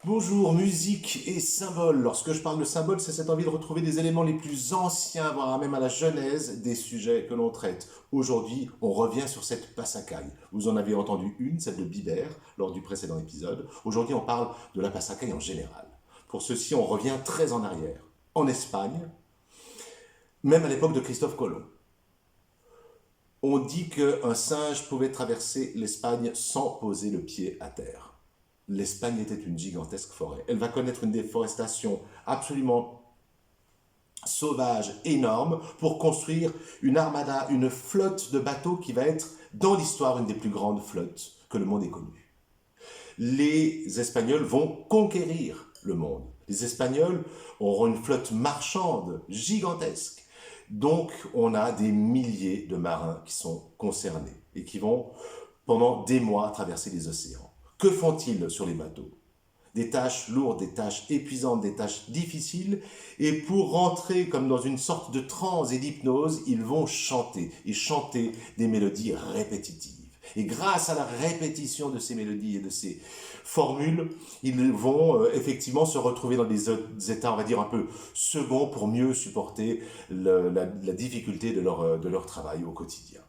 Bonjour, musique et symboles. Lorsque je parle de symboles, c'est cette envie de retrouver des éléments les plus anciens, voire même à la genèse des sujets que l'on traite. Aujourd'hui, on revient sur cette passacaille. Vous en avez entendu une, celle de Bibert, lors du précédent épisode. Aujourd'hui, on parle de la passacaille en général. Pour ceci, on revient très en arrière. En Espagne, même à l'époque de Christophe Colomb, on dit qu'un singe pouvait traverser l'Espagne sans poser le pied à terre. L'Espagne était une gigantesque forêt. Elle va connaître une déforestation absolument sauvage, énorme, pour construire une armada, une flotte de bateaux qui va être, dans l'histoire, une des plus grandes flottes que le monde ait connues. Les Espagnols vont conquérir le monde. Les Espagnols auront une flotte marchande gigantesque. Donc, on a des milliers de marins qui sont concernés et qui vont, pendant des mois, traverser les océans. Que font-ils sur les bateaux? Des tâches lourdes, des tâches épuisantes, des tâches difficiles. Et pour rentrer comme dans une sorte de transe et d'hypnose, ils vont chanter et chanter des mélodies répétitives. Et grâce à la répétition de ces mélodies et de ces formules, ils vont effectivement se retrouver dans des états, on va dire, un peu seconds pour mieux supporter la difficulté de leur travail au quotidien.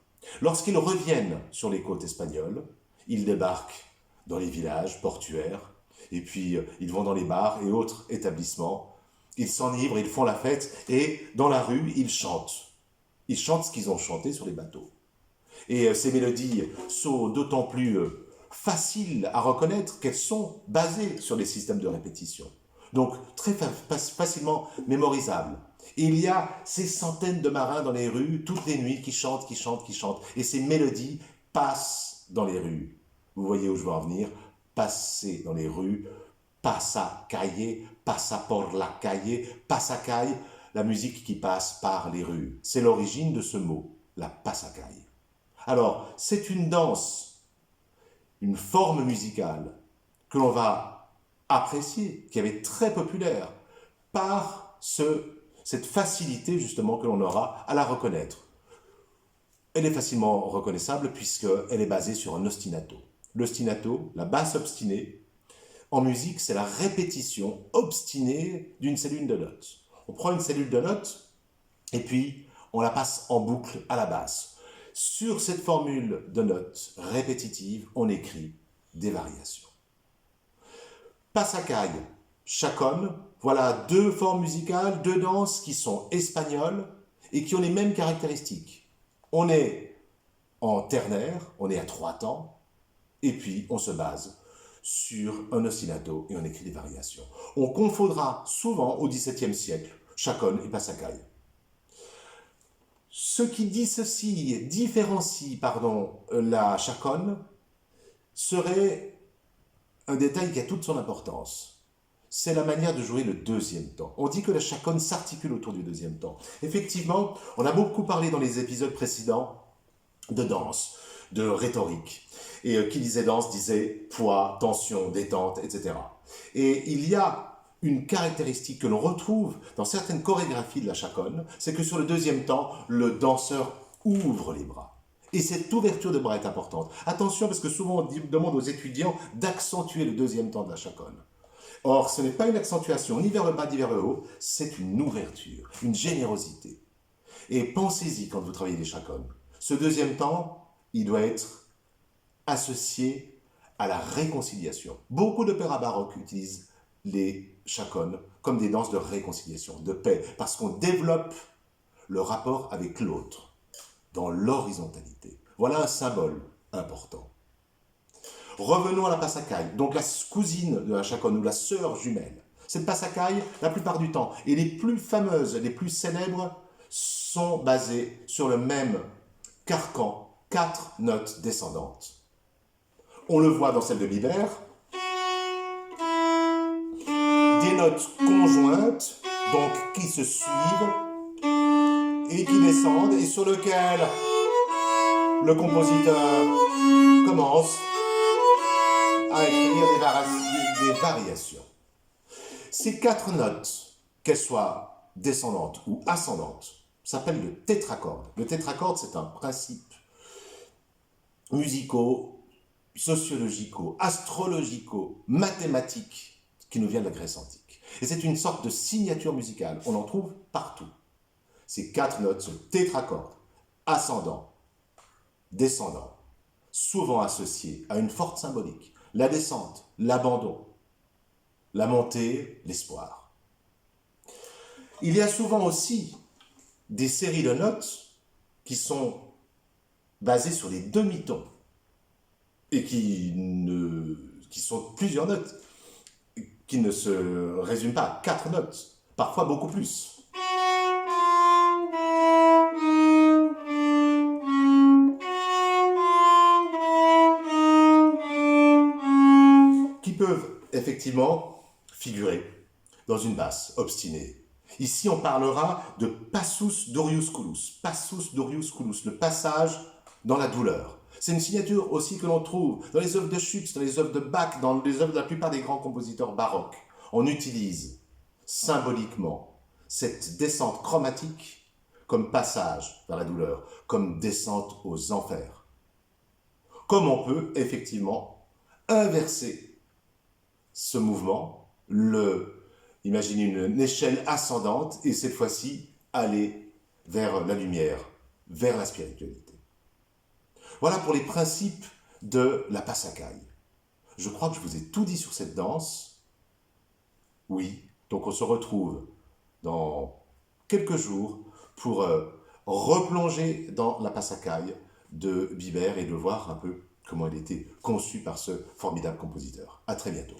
Lorsqu'ils reviennent sur les côtes espagnoles, ils débarquent dans les villages portuaires, et puis ils vont dans les bars et autres établissements. Ils s'enivrent, ils font la fête, et dans la rue, ils chantent. Ils chantent ce qu'ils ont chanté sur les bateaux. Et ces mélodies sont d'autant plus faciles à reconnaître qu'elles sont basées sur les systèmes de répétition. Donc très facilement mémorisables. Et il y a ces centaines de marins dans les rues, toutes les nuits, qui chantent, qui chantent, qui chantent. Et ces mélodies passent dans les rues. Vous voyez où je veux en venir? Passer dans les rues, pasa calle, pasa por la calle, pasa calle, la musique qui passe par les rues. C'est l'origine de ce mot, la passacaille. Alors, c'est une danse, une forme musicale que l'on va apprécier, qui est très populaire, par cette facilité justement que l'on aura à la reconnaître. Elle est facilement reconnaissable puisqu'elle est basée sur un ostinato. L'ostinato, la basse obstinée, en musique, c'est la répétition obstinée d'une cellule de notes. On prend une cellule de notes et puis on la passe en boucle à la basse. Sur cette formule de notes répétitive, on écrit des variations. Passacaille, chaconne, voilà deux formes musicales, deux danses qui sont espagnoles et qui ont les mêmes caractéristiques. On est en ternaire, on est à trois temps, et puis on se base sur un ostinato et on écrit des variations. On confondra souvent au XVIIe siècle chaconne et passacaille. Ce qui différencie la chaconne serait un détail qui a toute son importance. C'est la manière de jouer le deuxième temps. On dit que la chaconne s'articule autour du deuxième temps. Effectivement, on a beaucoup parlé dans les épisodes précédents de danse, de rhétorique. Et qui disait danse disait poids, tension, détente, etc. Et il y a une caractéristique que l'on retrouve dans certaines chorégraphies de la chaconne, c'est que sur le deuxième temps, le danseur ouvre les bras. Et cette ouverture de bras est importante. Attention, parce que souvent on demande aux étudiants d'accentuer le deuxième temps de la chaconne. Or, ce n'est pas une accentuation ni vers le bas ni vers le haut, c'est une ouverture, une générosité. Et pensez-y quand vous travaillez les chaconnes. Ce deuxième temps, il doit être associé à la réconciliation. Beaucoup d'opéras baroques utilisent les chaconnes comme des danses de réconciliation, de paix, parce qu'on développe le rapport avec l'autre dans l'horizontalité. Voilà un symbole important. Revenons à la passacaille, donc la cousine de la chaconne ou la sœur jumelle. Cette passacaille, la plupart du temps, et les plus fameuses, les plus célèbres, sont basées sur le même carcan, quatre notes descendantes. On le voit dans celle de Bibert, des notes conjointes, donc qui se suivent et qui descendent, et sur lequel le compositeur commence à écrire des variations. Ces quatre notes, qu'elles soient descendantes ou ascendantes, s'appellent le tétracorde. Le tétracorde, c'est un principe musicaux, sociologicaux, astrologicaux, mathématiques, qui nous vient de la Grèce antique. Et c'est une sorte de signature musicale, on en trouve partout. Ces 4 notes sont tétracorde, ascendant, descendant, souvent associées à une forte symbolique. La descente, l'abandon, la montée, l'espoir. Il y a souvent aussi des séries de notes qui sont basées sur les demi-tons et qui sont plusieurs notes, qui ne se résument pas à 4 notes, parfois beaucoup plus. Qui peuvent effectivement figurer dans une basse obstinée. Ici, on parlera de passus doriusculus, le passage dans la douleur. C'est une signature aussi que l'on trouve dans les œuvres de Schütz, dans les œuvres de Bach, dans les œuvres de la plupart des grands compositeurs baroques. On utilise symboliquement cette descente chromatique comme passage vers la douleur, comme descente aux enfers. Comme on peut effectivement inverser ce mouvement, imaginez une échelle ascendante et cette fois-ci aller vers la lumière, vers la spiritualité. Voilà pour les principes de la Pasacaille. Je crois que je vous ai tout dit sur cette danse. Oui, donc on se retrouve dans quelques jours pour replonger dans la Pasacaille de Bibert et de voir un peu comment elle était conçue par ce formidable compositeur. À très bientôt.